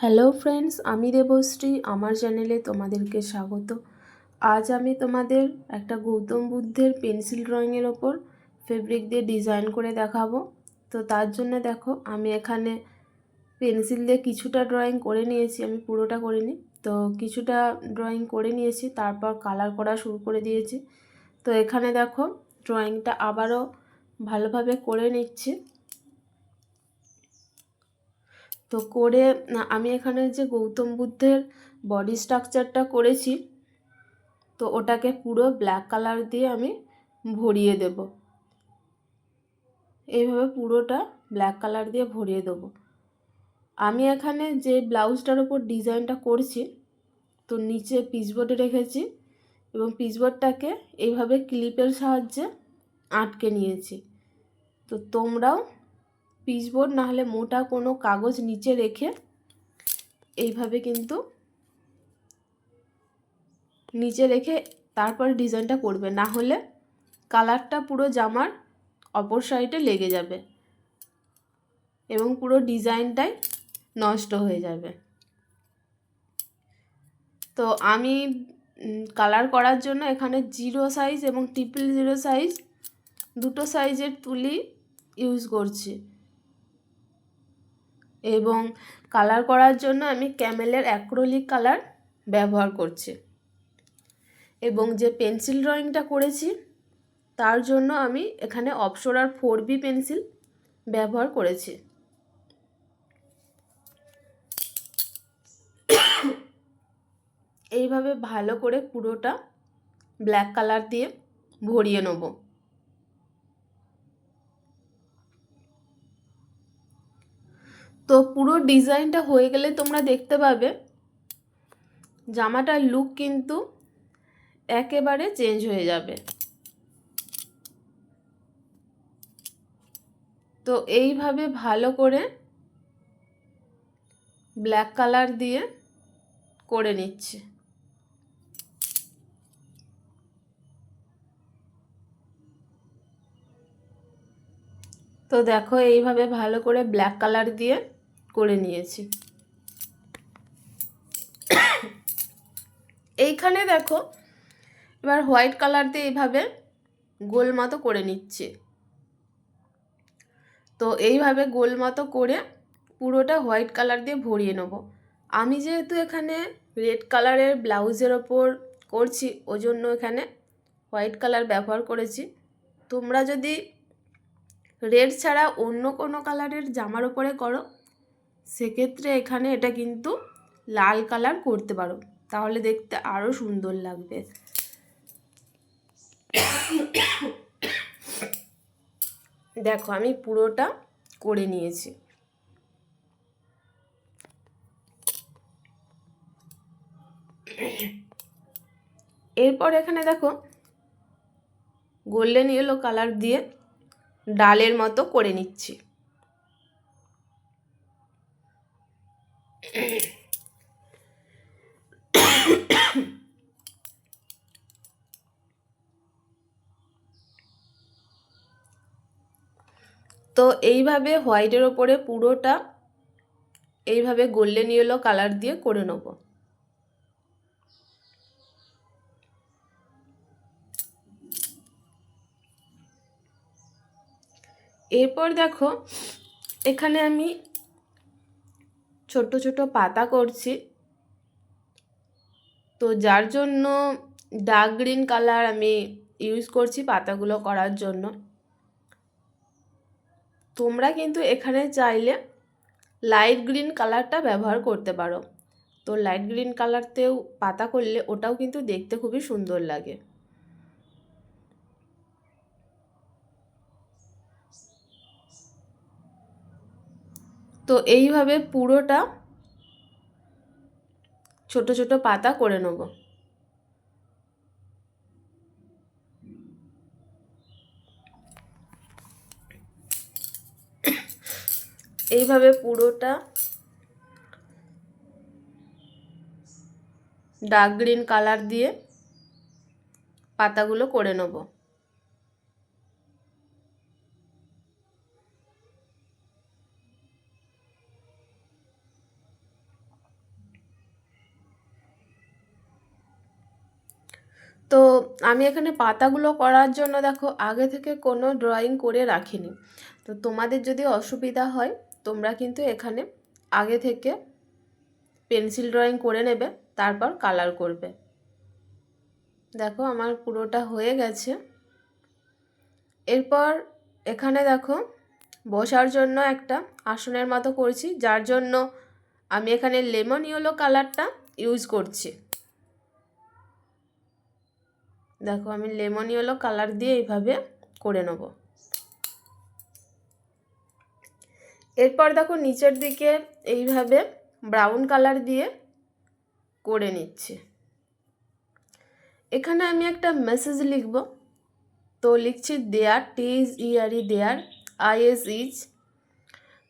Hello friends, আমি দেবশ্রী। আমার চ্যানেলে তোমাদেরকে স্বাগত। আজ আমি তোমাদের একটা গৌতম বুদ্ধের পেন্সিল ড্রয়িংয়ের ওপর ফেব্রিক দিয়ে ডিজাইন করে দেখাবো। তো তার জন্য দেখো, আমি এখানে পেন্সিল দিয়ে কিছুটা ড্রয়িং করে নিয়েছি, আমি পুরোটা করিনি। তো কিছুটা ড্রয়িং করে নিয়েছি, তারপর কালার করা শুরু করে দিয়েছি। তো এখানে দেখো, ড্রয়িংটা আবারও ভালোভাবে করে নিচ্ছি। তো করে আমি এখানে যে গৌতম বুদ্ধের বডি স্ট্রাকচারটা করেছি, তো ওটাকে পুরো ব্ল্যাক কালার দিয়ে আমি ভরিয়ে দেব। এইভাবে পুরোটা ব্ল্যাক কালার দিয়ে ভরিয়ে দেব। আমি এখানে যে ব্লাউজটার ওপর ডিজাইনটা করছি, তো নিচে পিচবোর্ডে রেখেছি এবং পিচবোর্ডটাকে এইভাবে ক্লিপের সাহায্যে আটকে নিয়েছি। তো তোমরাও পিচবোর্ড না হলে মোটা কোনো কাগজ নিচে রেখে এইভাবে কিন্তু নিচে রেখে তারপর ডিজাইনটা করবে, না হলে কালারটা পুরো জামার অপর সাইডে লেগে যাবে এবং পুরো ডিজাইনটাই নষ্ট হয়ে যাবে। তো আমি কালার করার জন্য এখানে 0 সাইজ এবং 000 সাইজ দুটো সাইজের তুলি ইউজ করছি এবং কালার করার জন্য আমি ক্যামেলের অ্যাক্রিলিক কালার ব্যবহার করছি এবং যে পেন্সিল ড্রয়িংটা করেছি তার জন্য আমি এখানে অপসরার 4B পেন্সিল ব্যবহার করেছি। এইভাবে ভালো করে পুরোটা ব্ল্যাক কালার দিয়ে ভরিয়ে নেব। তো পুরো ডিজাইনটা হয়ে গেলে তোমরা দেখতে পাবে জামাটার লুক কিন্তু একেবারে চেঞ্জ হয়ে যাবে। তো এইভাবে ভালো করে ব্ল্যাক কালার দিয়ে করে নিচ্ছি। তো দেখো, এইভাবে ভালো করে ব্ল্যাক কালার দিয়ে করে নিয়েছি। এইখানে দেখো, এবার হোয়াইট কালার দিয়ে এইভাবে গোল মতো করে নিচ্ছি। তো এইভাবে গোল মতো করে পুরোটা হোয়াইট কালার দিয়ে ভরিয়ে নেব। আমি যেহেতু এখানে রেড কালারের ব্লাউজের ওপর করছি, ওই জন্য এখানে হোয়াইট কালার ব্যবহার করেছি। তোমরা যদি রেড ছাড়া অন্য কোনো কালারের জামার ওপরে করো, সেক্ষেত্রে এখানে এটা কিন্তু লাল কালার করতে পারো, তাহলে দেখতে আরও সুন্দর লাগবে। দেখো, আমি পুরোটা করে নিয়েছি। এরপর এখানে দেখো, গোল্ডেন ইয়েলো কালার দিয়ে ডালের মতো করে নিচ্ছি। তো এইভাবে হোয়াইটের ওপরে পুরোটা এইভাবে গোল্ডেন ইয়েলো কালার দিয়ে করে নেব। এরপর দেখো, এখানে আমি ছোট ছোট পাতা করছি। তো যার জন্য ডার্ক গ্রিন কালার আমি ইউজ করছি পাতাগুলো করার জন্য। তোমরা কিন্তু এখানে চাইলে লাইট গ্রিন কালারটা ব্যবহার করতে পারো। তো লাইট গ্রিন কালারতেও পাতা করলে ওটাও কিন্তু দেখতে খুবই সুন্দর লাগে। তো এইভাবে পুরোটা ছোট ছোট পাতা করে নেব। এইভাবে পুরোটা ডার্ক গ্রিন কালার দিয়ে পাতাগুলো করে নেব। তো আমি এখানে পাতাগুলো করার জন্য দেখো আগে থেকে কোনো ড্রয়িং করে রাখিনি। তো তোমাদের যদি অসুবিধা হয় তোমরা কিন্তু এখানে আগে থেকে পেন্সিল ড্রয়িং করে নেবে, তারপর কালার করবে। দেখো আমার পুরোটা হয়ে গেছে। এরপর এখানে দেখো বসার জন্য একটা আসনের মতো করছি, যার জন্য আমি এখানে লেমন ইয়েলো কালারটা ইউজ করছি। দেখো আমি লেমন ইয়েলো কালার দিয়ে এইভাবে করে নেব। এরপর দেখো নিচের দিকে এইভাবে ব্রাউন কালার দিয়ে করে নিচ্ছি। এখানে আমি একটা মেসেজ লিখব, তো লিখছি দেয়ার, THERE there, IS is,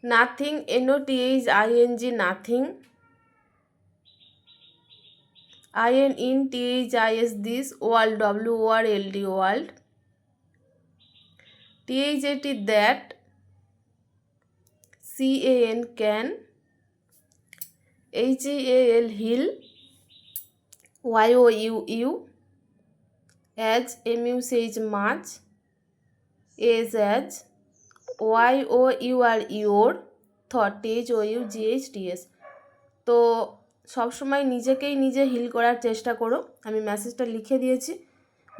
nothing, NOTHING nothing, INTHIS this, world WORLD world, THAT that, CAN can, HEAL hill, YOUU as, MUCH much, as, YOUR your, thought, THOUGHTS। তো সবসময় নিজেকেই নিজে হিল করার চেষ্টা করো। আমি মেসেজটা লিখে দিয়েছি।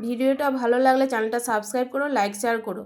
ভিডিওটা ভালো লাগলে চ্যানেলটা সাবস্ক্রাইব করো, লাইক শেয়ার করো।